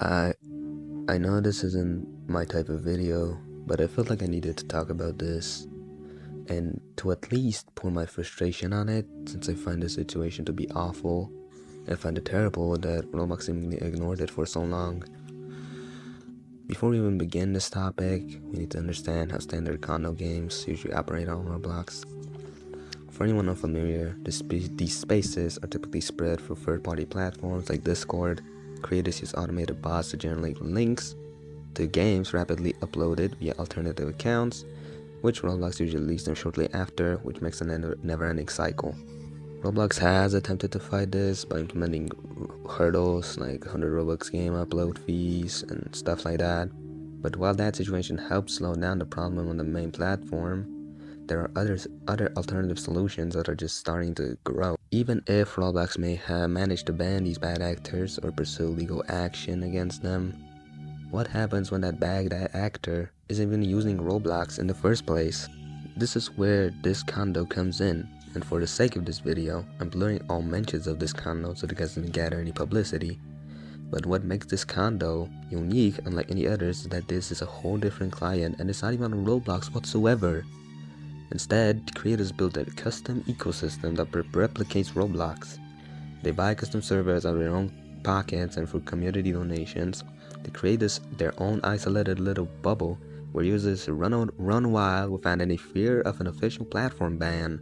I I know this isn't my type of video, but I felt like I needed to talk about this and to at least pour my frustration on it, since I find the situation to be awful. I find it terrible that Roblox seemingly ignored it for so long. Before we even begin this topic, we need to understand how standard condo games usually operate on Roblox. For anyone unfamiliar, these spaces are typically spread through third-party platforms like Discord. Creators use automated bots to generate links to games rapidly uploaded via alternative accounts, which Roblox usually releases them shortly after, which makes a never-ending cycle. Roblox has attempted to fight this by implementing hurdles like 100 Robux game upload fees and stuff like that, but while that situation helps slow down the problem on the main platform, there are other alternative solutions that are just starting to grow. Even if Roblox may have managed to ban these bad actors or pursue legal action against them, what happens when that bad actor isn't even using Roblox in the first place? This is where this condo comes in, and for the sake of this video, I'm blurring all mentions of this condo so it doesn't gather any publicity. But what makes this condo unique, unlike any others, is that this is a whole different client and it's not even on Roblox whatsoever. Instead, creators built a custom ecosystem that replicates Roblox. They buy custom servers out of their own pockets and through community donations. They create their own isolated little bubble where users run wild without any fear of an official platform ban.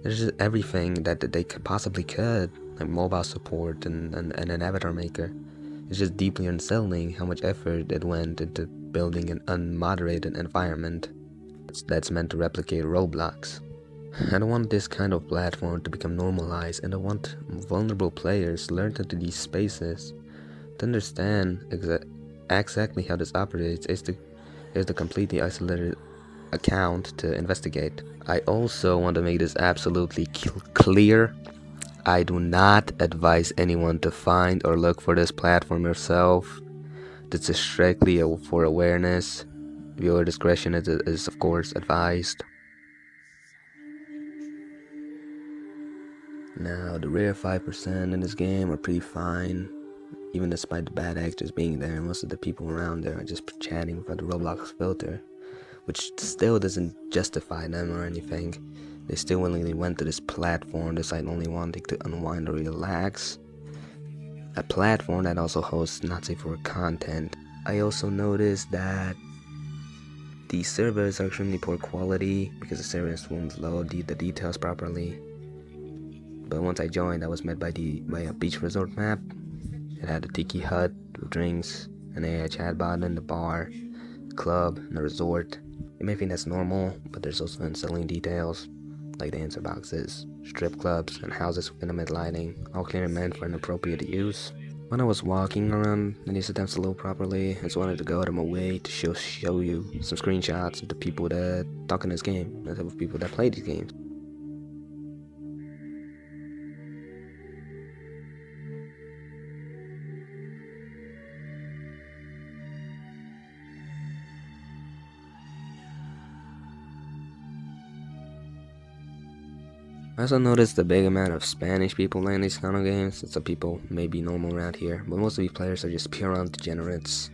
There's just everything that they possibly could, like mobile support and an avatar maker. It's just deeply unsettling how much effort it went into building an unmoderated environment that's meant to replicate Roblox. I don't want this kind of platform to become normalized, and I want vulnerable players to learn into these spaces. To understand exactly how this operates is the completely isolated account to investigate. I also want to make this absolutely clear. I do not advise anyone to find or look for this platform yourself. This is strictly for awareness. Viewer discretion is of course advised. Now, the rare 5% in this game are pretty fine. Even despite the bad actors being there, most of the people around there are just chatting without the Roblox filter, which still doesn't justify them or anything. They still willingly went to this platform despite only wanting to unwind or relax. A platform that also hosts not safe for content. I also noticed that these servers are extremely poor quality because the servers won't load the details properly. But once I joined, I was met by a beach resort map. It had a tiki hut with drinks, an AI chatbot in the bar, club, and a resort. You may think that's normal, but there's also unsettling details, like the answer boxes, strip clubs, and houses with intimate lighting, all clearly meant for inappropriate use. When I was walking around and these attempts to load properly, I just wanted to go out of my way to show you some screenshots of the people that talk in this game, the type of people that play these games. I also noticed the big amount of Spanish people playing these kind of games. Some people may be normal around here, but most of these players are just pure degenerates.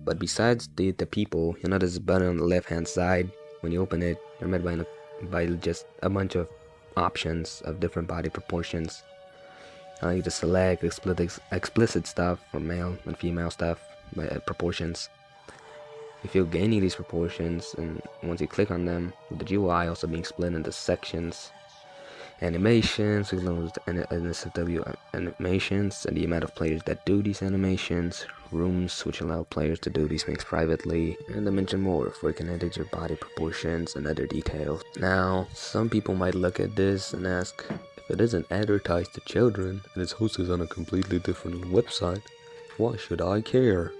But besides the people, you'll notice a button on the left hand side. When you open it, you're met by just a bunch of options of different body proportions. You just select explicit stuff for male and female stuff by proportions. You feel gaining these proportions, and once you click on them, with the GUI also being split into sections. Animations, we learn the NSFW animations and the amount of players that do these animations, rooms which allow players to do these things privately, and I mention more for you can edit your body proportions and other details. Now, some people might look at this and ask, if it isn't advertised to children and it's hosted on a completely different website, why should I care?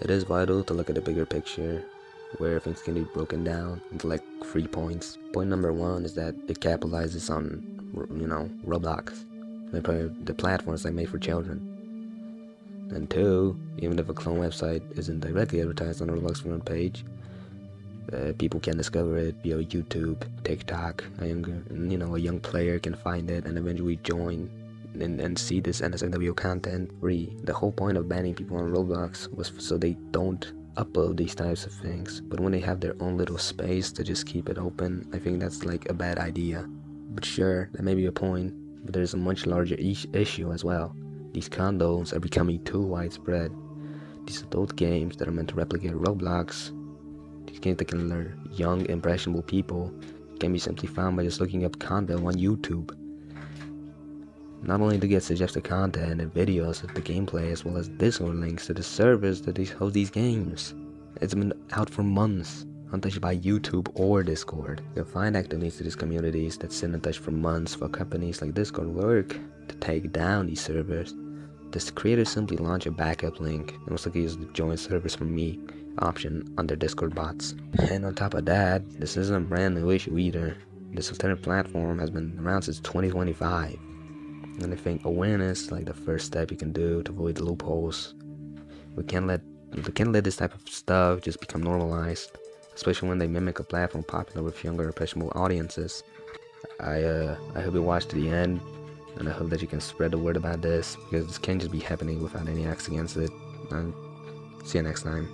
It is vital to look at the bigger picture, where things can be broken down into like 3 points. Point number 1 is that it capitalizes on, Roblox. The platforms are made for children. And 2, even if a clone website isn't directly advertised on the Roblox front page, people can discover it via YouTube, TikTok. A young player can find it and eventually join and see this NSFW content free. The whole point of banning people on Roblox was so they don't upload these types of things. But when they have their own little space to just keep it open, I think that's like a bad idea. But sure, that may be a point, but there's a much larger issue as well. These condos are becoming too widespread. These adult games that are meant to replicate Roblox, these games that can lure young, impressionable people, can be simply found by just looking up Condo on YouTube. Not only to get suggested content and videos of the gameplay, as well as Discord links to the servers that host these games. It's been out for months, untouched by YouTube or Discord. You'll find active links to these communities that sit untouched for months for companies like Discord work to take down these servers. The creators simply launch a backup link and also use the join servers for me option on their Discord bots. And on top of that, this isn't a brand new issue either. This alternate platform has been around since 2025. And I think awareness is like the first step you can do to avoid the loopholes. We can't let this type of stuff just become normalized, especially when they mimic a platform popular with younger impressionable audiences. I hope you watch to the end, and I hope that you can spread the word about this, because this can't just be happening without any acts against it. And see you next time.